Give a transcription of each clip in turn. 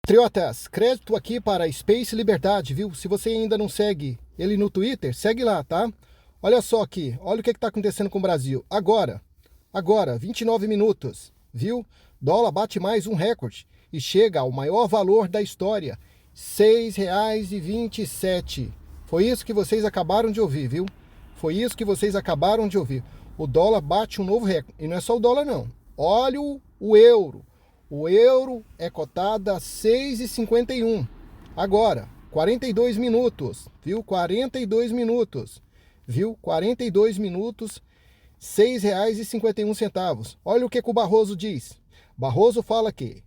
Patriotas, crédito aqui para Space Liberdade, viu? Se você ainda não segue ele no Twitter, segue lá, tá? Olha só aqui, olha o que está acontecendo com o Brasil. Agora, 29 minutos, viu? Dólar bate mais um recorde e chega ao maior valor da história, R$ 6,27. Foi isso que vocês acabaram de ouvir, viu? Foi isso que vocês acabaram de ouvir. O dólar bate um novo recorde. E não é só o dólar, não. Olha o euro. O euro é cotado a 6,51. Agora, 42 minutos, viu? 42 minutos, viu? 42 minutos, R$ 6,51. Olha o que o Barroso diz. Barroso fala que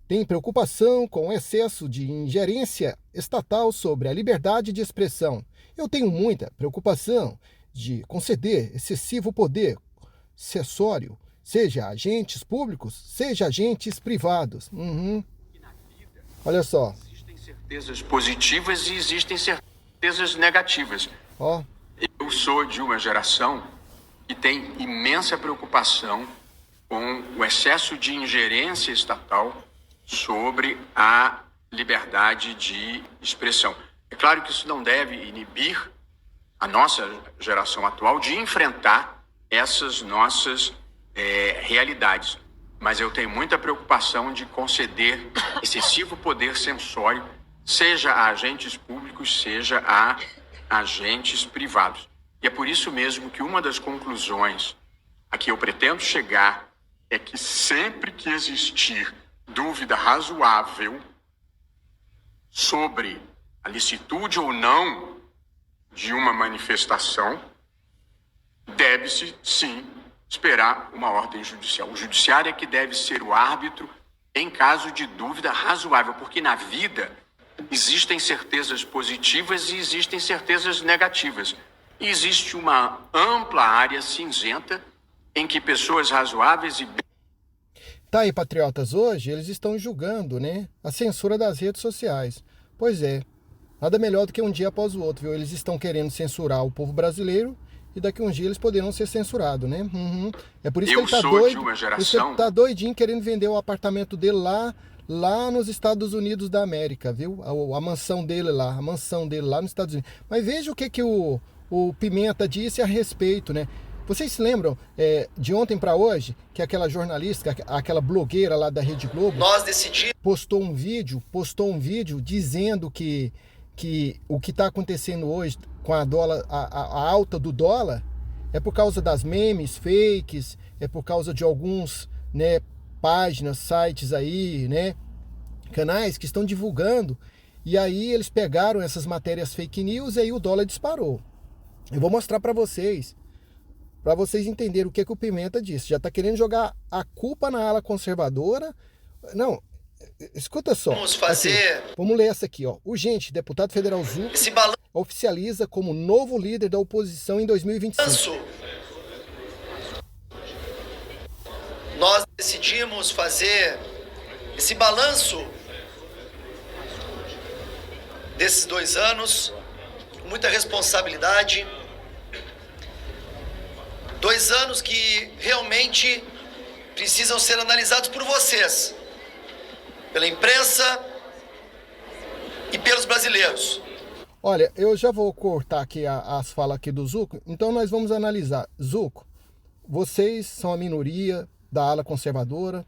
tem preocupação com o excesso de ingerência estatal sobre a liberdade de expressão. Eu tenho muita preocupação de conceder excessivo poder cessório, seja agentes públicos, seja agentes privados. Olha só. Existem certezas positivas e existem certezas negativas. Ó. Eu sou de uma geração que tem imensa preocupação com o excesso de ingerência estatal sobre a liberdade de expressão. É claro que isso não deve inibir a nossa geração atual de enfrentar essas nossas realidades. Mas eu tenho muita preocupação de conceder excessivo poder censório, seja a agentes públicos, seja a agentes privados. E é por isso mesmo que uma das conclusões a que eu pretendo chegar é que sempre que existir dúvida razoável sobre a licitude ou não de uma manifestação, deve-se, sim, esperar uma ordem judicial. O judiciário é que deve ser o árbitro em caso de dúvida razoável, porque na vida existem certezas positivas e existem certezas negativas. E existe uma ampla área cinzenta em que pessoas razoáveis e... Tá aí, patriotas, hoje eles estão julgando, né, a censura das redes sociais. Pois é, nada melhor do que um dia após o outro, viu? Eles estão querendo censurar o povo brasileiro e daqui a uns dias eles poderão ser censurados, né? É por isso que ele tá doido, ele tá doidinho querendo vender o apartamento dele lá nos Estados Unidos da América, viu? A mansão dele lá nos Estados Unidos. Mas veja o que o Pimenta disse a respeito, né? Vocês se lembram de ontem para hoje que aquela jornalista, aquela blogueira lá da Rede Globo, postou um vídeo dizendo que o que está acontecendo hoje com a alta do dólar é por causa das memes fakes, é por causa de alguns, né, páginas, sites aí, né, canais que estão divulgando, e aí eles pegaram essas matérias fake news e aí o dólar disparou. Eu vou mostrar para vocês entenderem o que o Pimenta disse. Já está querendo jogar a culpa na ala conservadora. Não, escuta só. Vamos ler essa aqui, ó. Urgente, deputado federal Zucco oficializa como novo líder da oposição em 2025. Nós decidimos fazer esse balanço desses 2 anos com muita responsabilidade. 2 anos que realmente precisam ser analisados por vocês, pela imprensa e pelos brasileiros. Olha, eu já vou cortar aqui as falas aqui do Zucco, então nós vamos analisar. Zucco, vocês são a minoria da ala conservadora,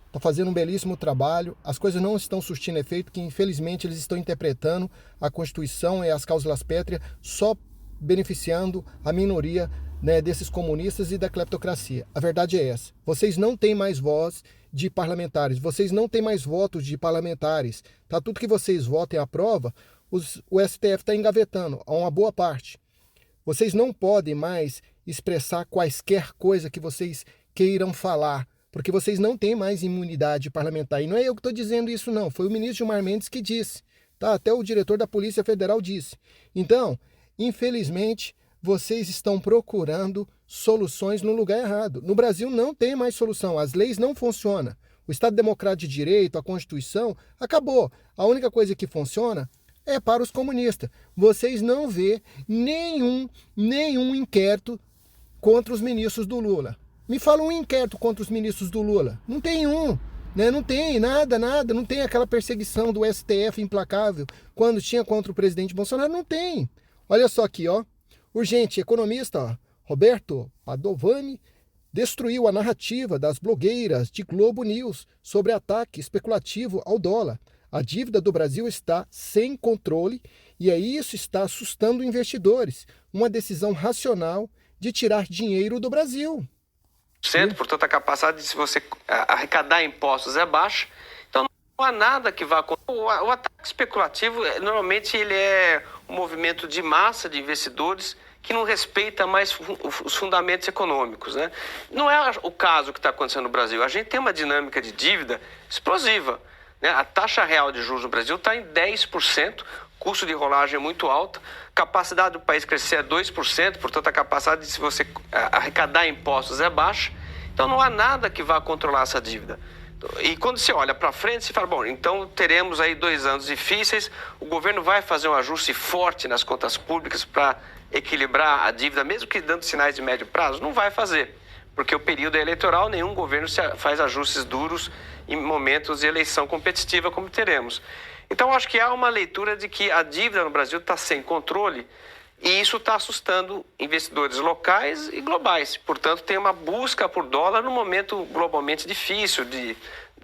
está fazendo um belíssimo trabalho, as coisas não estão surtindo efeito, que infelizmente eles estão interpretando a Constituição e as cláusulas pétreas só beneficiando a minoria, né, desses comunistas e da cleptocracia. A verdade é essa. Vocês não têm mais voz de parlamentares, vocês não têm mais votos de parlamentares. Tá? Tudo que vocês votem à prova, o STF está engavetando, a uma boa parte. Vocês não podem mais expressar quaisquer coisa que vocês queiram falar, porque vocês não têm mais imunidade parlamentar. E não é eu que estou dizendo isso, não. Foi o ministro Gilmar Mendes que disse. Tá? Até o diretor da Polícia Federal disse. Então, infelizmente, vocês estão procurando soluções no lugar errado. No Brasil não tem mais solução. As leis não funcionam. O Estado Democrático de Direito, a Constituição, acabou. A única coisa que funciona é para os comunistas. Vocês não vê nenhum inquérito contra os ministros do Lula. Me fala um inquérito contra os ministros do Lula. Não tem um. Né? Não tem nada, não tem aquela perseguição do STF implacável quando tinha contra o presidente Bolsonaro, não tem. Olha só aqui, ó. Urgente, economista, ó, Roberto Padovani destruiu a narrativa das blogueiras de Globo News sobre ataque especulativo ao dólar. A dívida do Brasil está sem controle e isso está assustando investidores. Uma decisão racional de tirar dinheiro do Brasil. Portanto, a capacidade de você arrecadar impostos é baixa. Então, não há nada que vá acontecer. O ataque especulativo, normalmente, ele é um movimento de massa de investidores que não respeita mais os fundamentos econômicos, né? Não é o caso que está acontecendo no Brasil. A gente tem uma dinâmica de dívida explosiva, né? A taxa real de juros no Brasil está em 10%, custo de rolagem é muito alto, capacidade do país crescer é 2%, portanto a capacidade de você arrecadar impostos é baixa, então não há nada que vá controlar essa dívida. E quando você olha para frente, você fala, bom, então teremos aí 2 anos difíceis, o governo vai fazer um ajuste forte nas contas públicas para equilibrar a dívida, mesmo que dando sinais de médio prazo, não vai fazer, porque o período é eleitoral, nenhum governo faz ajustes duros em momentos de eleição competitiva como teremos. Então, acho que há uma leitura de que a dívida no Brasil está sem controle e isso está assustando investidores locais e globais. Portanto, tem uma busca por dólar num momento globalmente difícil, de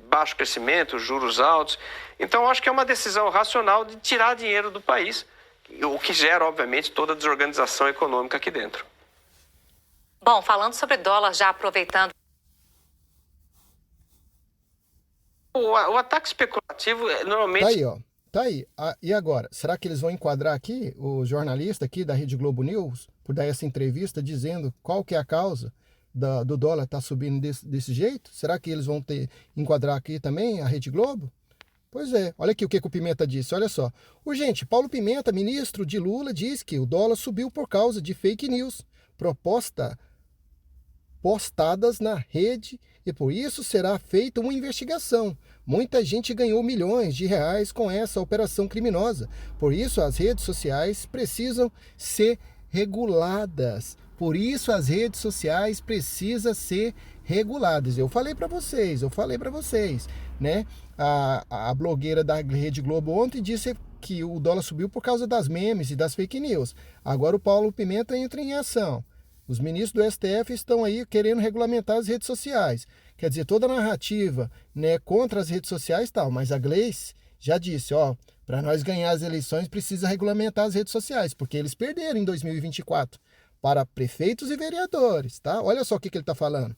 baixo crescimento, juros altos. Então, acho que é uma decisão racional de tirar dinheiro do país, o que gera, obviamente, toda a desorganização econômica aqui dentro. Bom, falando sobre dólar, já aproveitando... O ataque especulativo, normalmente... Tá aí, ó. Tá aí. E agora? Será que eles vão enquadrar aqui o jornalista aqui da Rede Globo News por dar essa entrevista dizendo qual que é a causa do dólar estar subindo desse jeito? Será que eles vão enquadrar aqui também a Rede Globo? Pois é. Olha aqui o que o Pimenta disse. Olha só. Urgente, Paulo Pimenta, ministro de Lula, diz que o dólar subiu por causa de fake news postadas na rede e por isso será feita uma investigação. Muita gente ganhou milhões de reais com essa operação criminosa. Por isso as redes sociais precisam ser reguladas. Por isso as redes sociais precisam ser reguladas. Eu falei para vocês, né? A blogueira da Rede Globo ontem disse que o dólar subiu por causa das memes e das fake news. Agora o Paulo Pimenta entra em ação. Os ministros do STF estão aí querendo regulamentar as redes sociais. Quer dizer, toda a narrativa, né, contra as redes sociais e tal. Mas a Gleice já disse, ó, para nós ganhar as eleições precisa regulamentar as redes sociais, porque eles perderam em 2024 para prefeitos e vereadores, tá? Olha só o que ele está falando.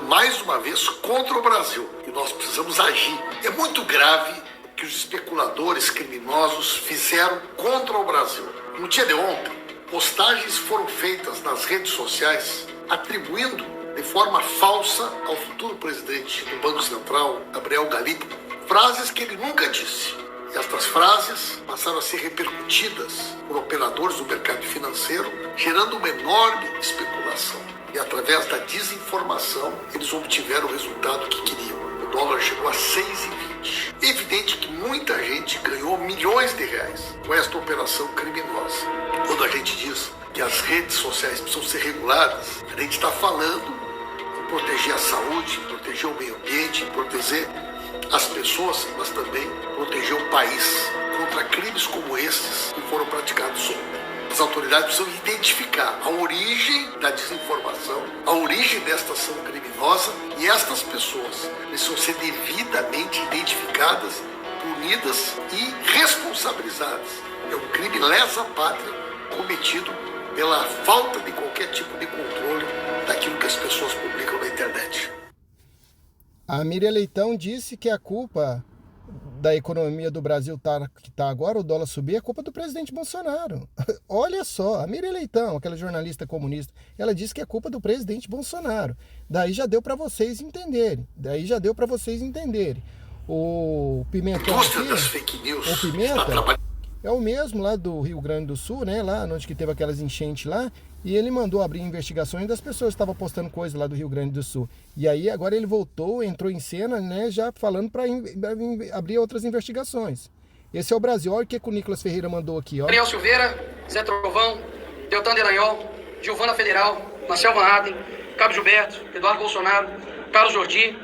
Mais uma vez contra o Brasil, e nós precisamos agir. É muito grave o que os especuladores criminosos fizeram contra o Brasil. No dia de ontem, postagens foram feitas nas redes sociais atribuindo de forma falsa ao futuro presidente do Banco Central, Gabriel Galípolo, frases que ele nunca disse. E estas frases passaram a ser repercutidas por operadores do mercado financeiro, gerando uma enorme especulação. E através da desinformação, eles obtiveram o resultado que queriam. O dólar chegou a 6,20. É evidente que muita gente ganhou milhões de reais com esta operação criminosa. Quando a gente diz que as redes sociais precisam ser reguladas, a gente está falando em proteger a saúde, em proteger o meio ambiente, em proteger as pessoas, mas também proteger o país contra crimes como estes que foram praticados ontem. As autoridades precisam identificar a origem da desinformação, a origem desta ação criminosa, e estas pessoas precisam ser devidamente identificadas, punidas e responsabilizadas. É um crime lesa pátria cometido pela falta de qualquer tipo de controle daquilo que as pessoas publicam na internet. A Miriam Leitão disse que a culpa da economia do Brasil que está agora, o dólar subir, é culpa do presidente Bolsonaro. Olha só, a Miriam Leitão, aquela jornalista comunista, ela disse que é culpa do presidente Bolsonaro. Daí já deu para vocês entenderem. O Pimenta, das fake news, o Pimenta é o mesmo lá do Rio Grande do Sul, né? Lá onde que teve aquelas enchentes lá. E ele mandou abrir investigações das pessoas que estavam postando coisa lá do Rio Grande do Sul. E aí agora ele voltou, entrou em cena, né? Já falando para abrir outras investigações. Esse é o Brasil. Olha o que o Nicolas Ferreira mandou aqui, ó. Daniel Silveira, Zé Trovão, Deltan Delanhol, Giovana Federal, Marcel Van Hatten, Cabo Gilberto, Eduardo Bolsonaro, Carlos Jordi,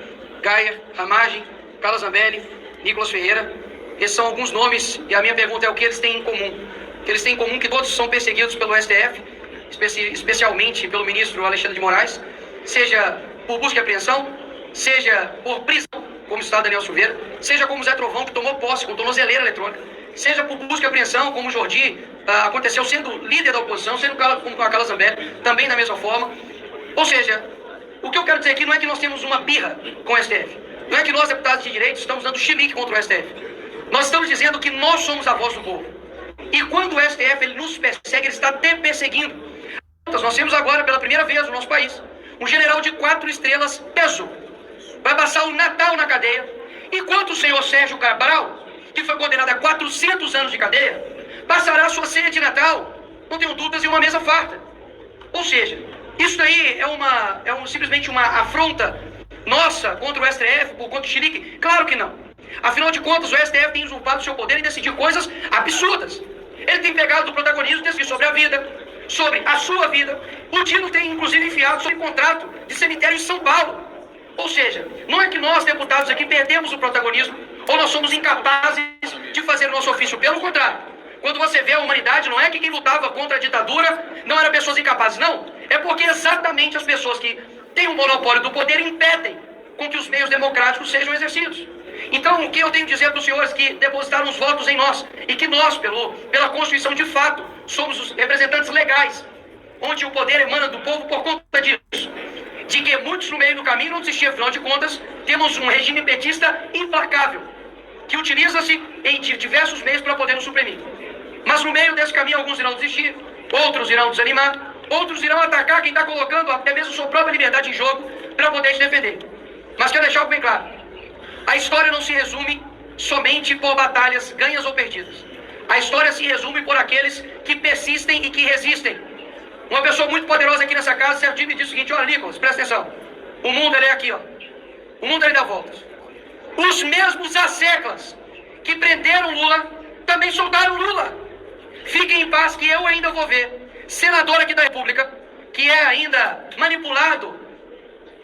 Gayer, Ramagem, Carla Zambelli, Nicolas Ferreira. Esses são alguns nomes e a minha pergunta é o que eles têm em comum. O que eles têm em comum é que todos são perseguidos pelo STF, especialmente pelo ministro Alexandre de Moraes, seja por busca e apreensão, seja por prisão, como está Daniel Silveira, seja como Zé Trovão, que tomou posse com tornozeleira eletrônica, seja por busca e apreensão, como o Jordi aconteceu sendo líder da oposição, sendo como a Carla Zambelli, também da mesma forma. Ou seja, o que eu quero dizer aqui não é que nós temos uma birra com o STF, não é que nós, deputados de direito, estamos dando chilique contra o STF. Nós estamos dizendo que nós somos a voz do povo. E quando o STF ele nos persegue, ele está te perseguindo. Nós temos agora, pela primeira vez no nosso país, um general de 4 estrelas peso. Vai passar o Natal na cadeia, enquanto o senhor Sérgio Cabral, que foi condenado a 400 anos de cadeia, passará a sua ceia de Natal, não tenho dúvidas, em uma mesa farta. Ou seja, isso aí simplesmente uma afronta nossa contra o STF, por conta do chilique? Claro que não. Afinal de contas, o STF tem usurpado o seu poder em decidir coisas absurdas. Ele tem pegado o protagonismo de decidir sobre a vida, sobre a sua vida. O Dino tem, inclusive, enfiado sobre contrato de cemitério em São Paulo. Ou seja, não é que nós, deputados aqui, perdemos o protagonismo ou nós somos incapazes de fazer o nosso ofício. Pelo contrário, quando você vê a humanidade, não é que quem lutava contra a ditadura não eram pessoas incapazes, não. É porque exatamente as pessoas que têm o monopólio do poder impedem com que os meios democráticos sejam exercidos. Então, o que eu tenho a dizer para os senhores que depositaram os votos em nós e que nós, pela Constituição de fato, somos os representantes legais, onde o poder emana do povo por conta disso, de que muitos no meio do caminho não desistiram, afinal de contas, temos um regime petista implacável, que utiliza-se em diversos meios para poder nos suprimir. Mas no meio desse caminho alguns irão desistir, outros irão desanimar, outros irão atacar quem está colocando até mesmo sua própria liberdade em jogo para poder se defender. Mas quero deixar algo bem claro. A história não se resume somente por batalhas ganhas ou perdidas. A história se resume por aqueles que persistem e que resistem. Uma pessoa muito poderosa aqui nessa casa, Serginho, me disse o seguinte: olha, Nicolas, presta atenção. O mundo ele é aqui, ó. O mundo ele dá voltas. Os mesmos asseclas que prenderam Lula também soltaram Lula. Fiquem em paz que eu ainda vou ver senador aqui da República, que é ainda manipulado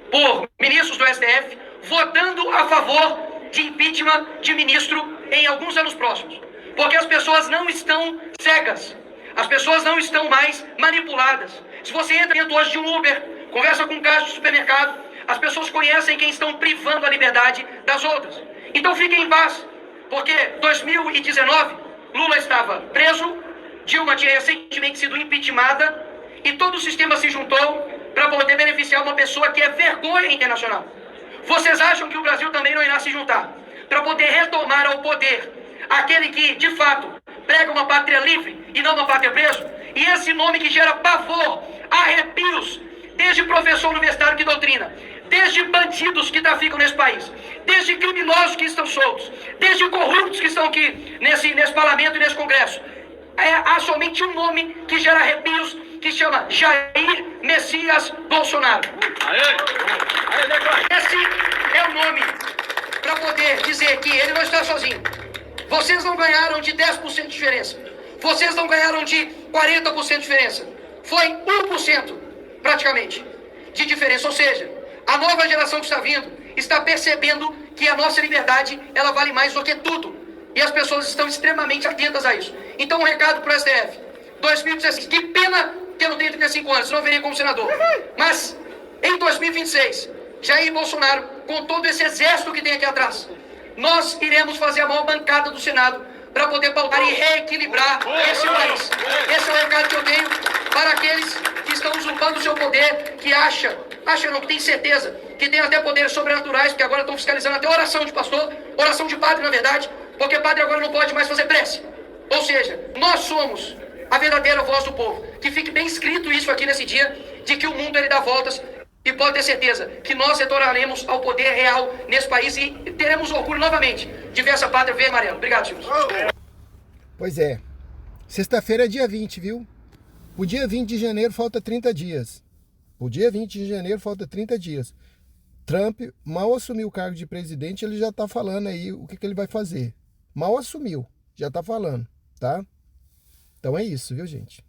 por ministros do STF, votando a favor de impeachment de ministro em alguns anos próximos. Porque as pessoas não estão cegas. As pessoas não estão mais manipuladas. Se você entra dentro hoje de um Uber, conversa com um caixa de supermercado, as pessoas conhecem quem estão privando a liberdade das outras. Então fiquem em paz, porque 2019, Lula estava preso, Dilma tinha recentemente sido impeachmentada e todo o sistema se juntou para poder beneficiar uma pessoa que é vergonha internacional. Vocês acham que o Brasil também não irá se juntar para poder retomar ao poder aquele que, de fato, prega uma pátria livre e não uma pátria preso? E esse nome que gera pavor, arrepios, desde professor universitário que doutrina, desde bandidos que traficam nesse país, desde criminosos que estão soltos, desde corruptos que estão aqui nesse parlamento e nesse congresso. Há somente um nome que gera arrepios, que chama Jair Messias Bolsonaro. Esse é o nome para poder dizer que ele não está sozinho. Vocês não ganharam de 10% de diferença. Vocês não ganharam de 40% de diferença. Foi 1% praticamente de diferença. Ou seja, a nova geração que está vindo está percebendo que a nossa liberdade ela vale mais do que tudo. E as pessoas estão extremamente atentas a isso. Então, um recado para o STF. 2016, que pena que eu não tenho 35 anos, não virei como senador. Mas, em 2026, Jair Bolsonaro, com todo esse exército que tem aqui atrás, nós iremos fazer a maior bancada do Senado para poder pautar e reequilibrar esse país. Esse é o recado que eu tenho para aqueles que estão usurpando o seu poder, que que tem certeza, que tem até poderes sobrenaturais, porque agora estão fiscalizando até oração de pastor, oração de padre, na verdade, porque padre agora não pode mais fazer prece. Ou seja, nós somos a verdadeira voz do povo. Que fique bem escrito isso aqui nesse dia, de que o mundo ele dá voltas, e pode ter certeza que nós retornaremos ao poder real nesse país e teremos orgulho novamente de ver essa pátria verde e amarela. Obrigado, senhores. Pois é. Sexta-feira é dia 20, viu? O dia 20 de janeiro falta 30 dias. O dia 20 de janeiro falta 30 dias. Trump mal assumiu o cargo de presidente, ele já está falando aí o que ele vai fazer. Mal assumiu, já está falando, tá? Então é isso, viu, gente?